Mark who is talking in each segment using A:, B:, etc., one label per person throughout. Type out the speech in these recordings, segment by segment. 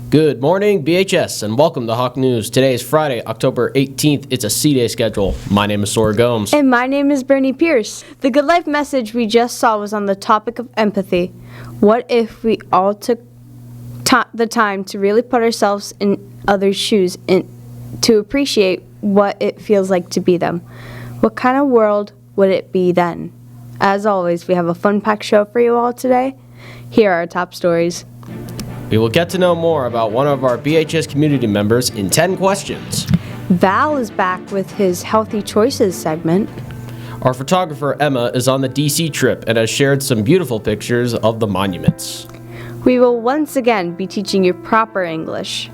A: Good morning, BHS, and welcome to Hawk News. Today is Friday, October 18th. It's a C-Day schedule. My name is Sora Gomes.
B: And my name is Bernie Pierce. The Good Life message we just saw was on the topic of empathy. What if we all took the time to really put ourselves in others' shoes and to appreciate what it feels like to be them? What kind of world would it be then? As always, we have a fun-packed show for you all today. Here are our top stories.
A: We will get to know more about one of our BHS community members in 10 questions.
B: Val is back with his Healthy Choices segment.
A: Our photographer, Emma, is on the DC trip and has shared some beautiful pictures of the monuments.
B: We will once again be teaching you proper English.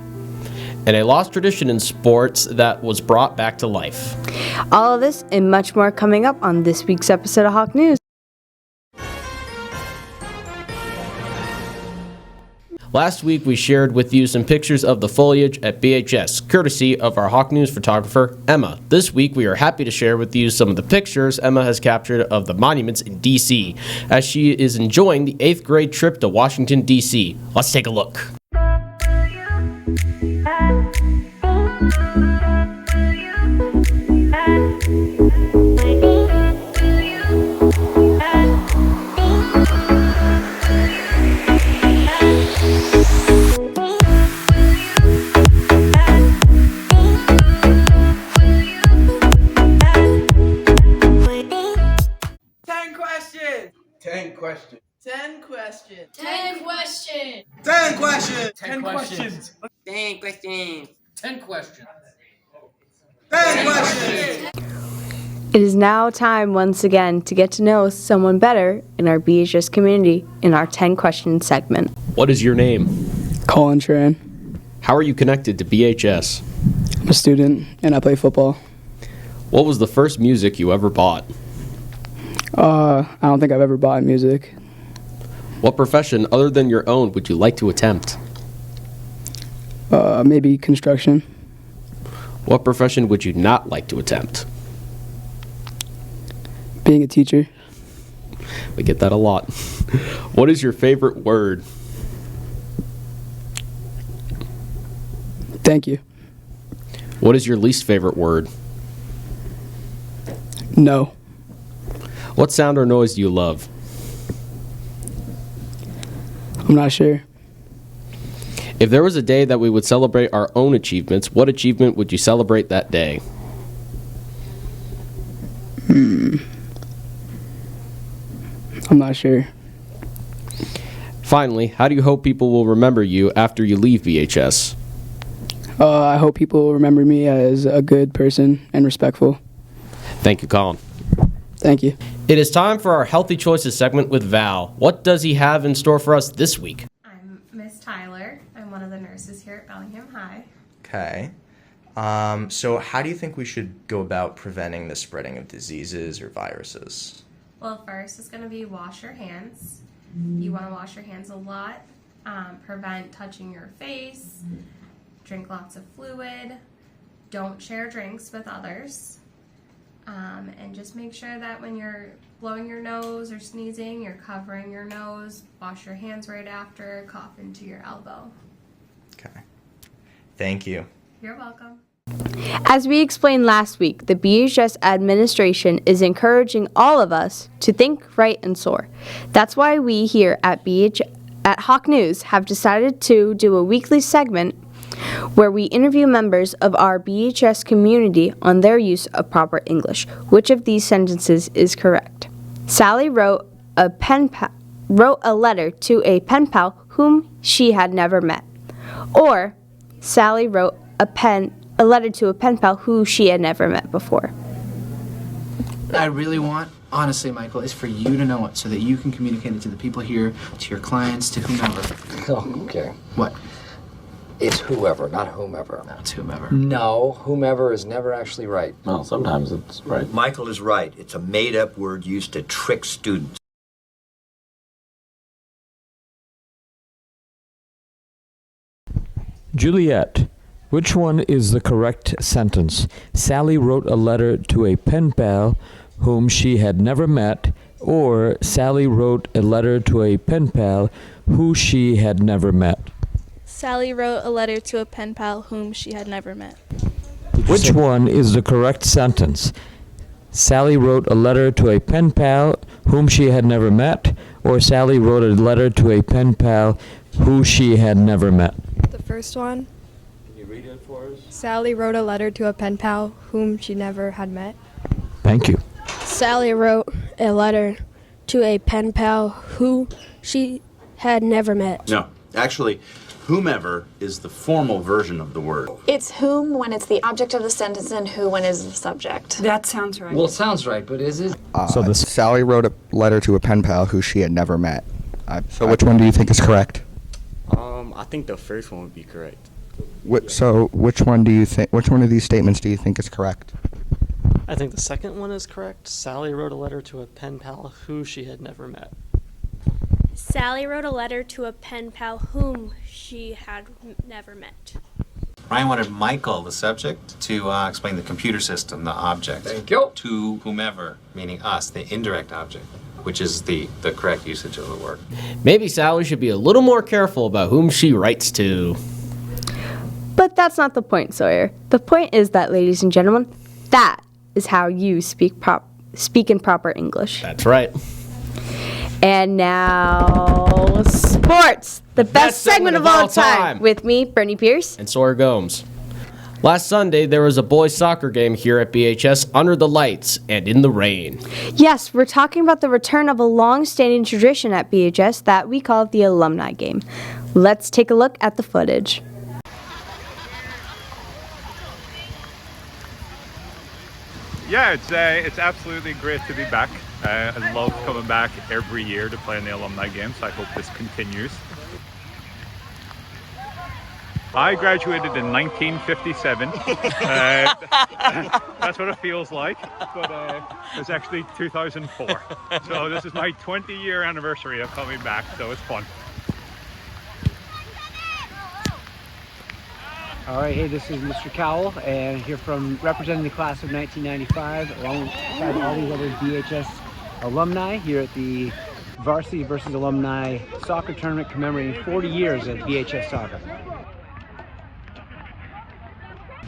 A: And a lost tradition in sports that was brought back to life.
B: All of this and much more coming up on this week's episode of Hawk News.
A: Last week, we shared with you some pictures of the foliage at BHS, courtesy of our Hawk News photographer, Emma. This week, we are happy to share with you some of the pictures Emma has captured of the monuments in D.C. as she is enjoying the 8th grade trip to Washington, D.C. Let's take a look.
C: Ten questions.
D: 10 questions.
E: 10 questions.
C: 10 questions.
D: 10 questions.
C: 10 questions.
D: 10 questions.
C: 10 questions.
B: It is now time once again to get to know someone better in our BHS community in our 10 questions segment.
A: What is your name?
F: Colin Tran.
A: How are you connected to BHS?
F: I'm a student and I play football.
A: What was the first music you ever bought?
F: I don't think I've ever bought music.
A: What profession other than your own would you like to attempt?
F: Maybe construction.
A: What profession would you not like to attempt?
F: Being a teacher.
A: We get that a lot. What is your favorite word?
F: Thank you.
A: What is your least favorite word?
F: No.
A: What sound or noise do you love?
F: I'm not sure.
A: If there was a day that we would celebrate our own achievements, what achievement would you celebrate that day?
F: I'm not sure.
A: Finally, how do you hope people will remember you after you leave BHS?
F: I hope people remember me as a good person and respectful.
A: Thank you, Colin.
F: Thank you.
A: It is time for our Healthy Choices segment with Val. What does he have in store for us this week?
G: I'm Miss Tyler. I'm one of the nurses here at Bellingham High.
H: Okay. So how do you think we should go about preventing the spreading of diseases or viruses?
G: Well, first it's going to be wash your hands. You want to wash your hands a lot. Prevent touching your face. Drink lots of fluid. Don't share drinks with others. And just make sure that when you're blowing your nose or sneezing, you're covering your nose. Wash your hands right after. Cough into your elbow.
H: Okay. Thank you.
G: You're welcome.
B: As we explained last week, the BHS administration is encouraging all of us to think, write, and soar. That's why we here at Hawk News have decided to do a weekly segment where we interview members of our BHS community on their use of proper English. Which of these sentences is correct? Sally wrote a letter to a pen pal whom she had never met. Or Sally wrote a letter to a pen pal who she had never met before.
D: What I really want, honestly, Michael, is for you to know it so that you can communicate it to the people here, to your clients, to whomever.
I: Oh, okay.
D: What?
I: It's whoever, not whomever.
D: No, it's whomever.
I: No, whomever is never actually right.
J: Well, sometimes it's right.
K: Michael is right. It's a made-up word used to trick students.
L: Juliet, which one is the correct sentence? Sally wrote a letter to a pen pal whom she had never met, or Sally wrote a letter to a pen pal who she had never met.
E: Sally wrote a letter to a pen pal whom she had never met.
L: Which one is the correct sentence? Sally wrote a letter to a pen pal whom she had never met, or Sally wrote a letter to a pen pal who she had never met?
E: The first one.
L: Can you read it for us?
E: Sally wrote a letter to a pen pal whom she never had met.
L: Thank you.
E: Sally wrote a letter to a pen pal who she had never met.
J: No, actually, whomever is the formal version of the word.
M: It's whom when it's the object of the sentence and who when it's the subject.
N: That sounds right.
I: Well, it sounds right, but is it?
O: Sally wrote a letter to a pen pal who she had never met. So which one do you think is correct?
P: I think the first one would be correct.
O: So which one do you think? Which one of these statements do you think is correct?
P: I think the second one is correct. Sally wrote a letter to a pen pal who she had never met.
E: Sally wrote a letter to a pen pal whom she had never met.
Q: Ryan wanted Michael, the subject, to explain the computer system, the object.
I: Thank you.
Q: To whomever, meaning us, the indirect object, which is the correct usage of the word.
A: Maybe Sally should be a little more careful about whom she writes to.
B: But that's not the point, Sawyer. The point is that, ladies and gentlemen, that is how you speak in proper English.
A: That's right.
B: And now, sports, the best segment of all time. With me, Bernie Pierce.
A: And Sawyer Gomes. Last Sunday, there was a boys' soccer game here at BHS under the lights and in the rain.
B: Yes, we're talking about the return of a long-standing tradition at BHS that we call the alumni game. Let's take a look at the footage.
R: Yeah, it's absolutely great to be back. I love coming back every year to play in the alumni game, so I hope this continues. I graduated in 1957. That's what it feels like, but it's actually 2004. So this is my 20-year anniversary of coming back, so it's fun.
S: All right, hey, this is Mr. Cowell, and here from representing the class of 1995, alongside all these other BHS alumni here at the Varsity versus Alumni Soccer Tournament commemorating 40 years of BHS soccer.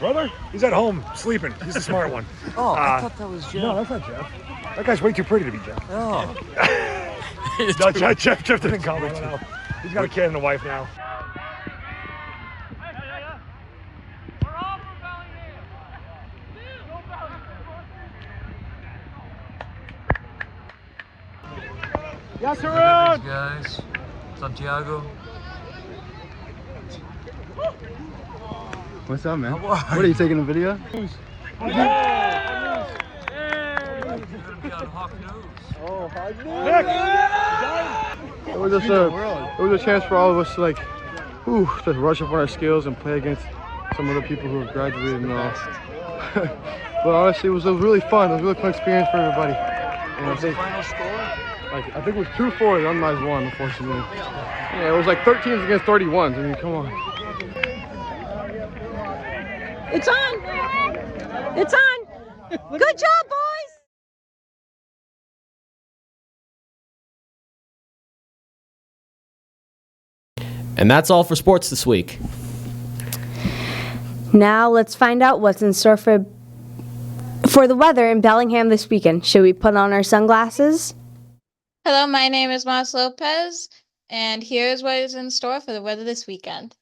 T: Brother? He's at home, sleeping. He's the smart one.
I: Oh, I thought that was Jeff.
T: No, that's not Jeff. That guy's way too pretty to be Jeff.
I: Oh.
T: No, Jeff didn't call me. He's got a kid and a wife now. Yes, Haroon!
L: Guys, Santiago.
U: What's up, man? What are you taking a video? It was just a chance for all of us to just rush up on our skills and play against some other people who have graduated and all. But honestly, it was really fun. It was a really fun experience for everybody. And
I: What was the final score?
T: I think it was 2-4. The alumni's won, unfortunately. Yeah, it was like 13s against 31s. I mean, come on.
N: It's on! It's on! Good job, boys!
A: And that's all for sports this week.
B: Now let's find out what's in store for the weather in Bellingham this weekend. Should we put on our sunglasses?
V: Hello, my name is Mas Lopez, and here's what is in store for the weather this weekend.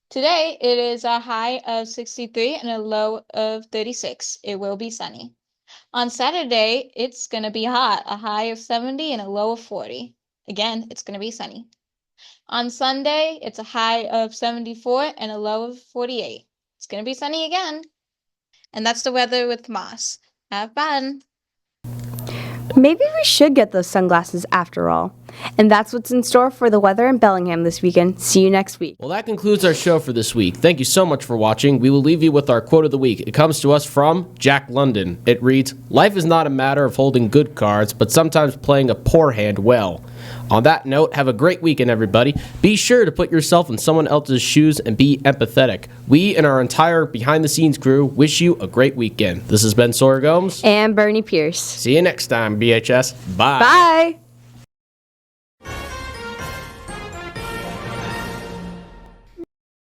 V: Today, it is a high of 63 and a low of 36. It will be sunny. On Saturday, it's going to be hot, a high of 70 and a low of 40. Again, it's going to be sunny. On Sunday, it's a high of 74 and a low of 48. It's going to be sunny again. And that's the weather with Moss. Have fun.
B: Maybe we should get those sunglasses after all. And that's what's in store for the weather in Bellingham this weekend. See you next week.
A: Well, that concludes our show for this week. Thank you so much for watching. We will leave you with our quote of the week. It comes to us from Jack London. It reads, "Life is not a matter of holding good cards, but sometimes playing a poor hand well." On that note, have a great weekend, everybody. Be sure to put yourself in someone else's shoes and be empathetic. We and our entire behind-the-scenes crew wish you a great weekend. This has been Sawyer Gomes.
B: And Bernie Pierce.
A: See you next time, BHS. Bye.
B: Bye.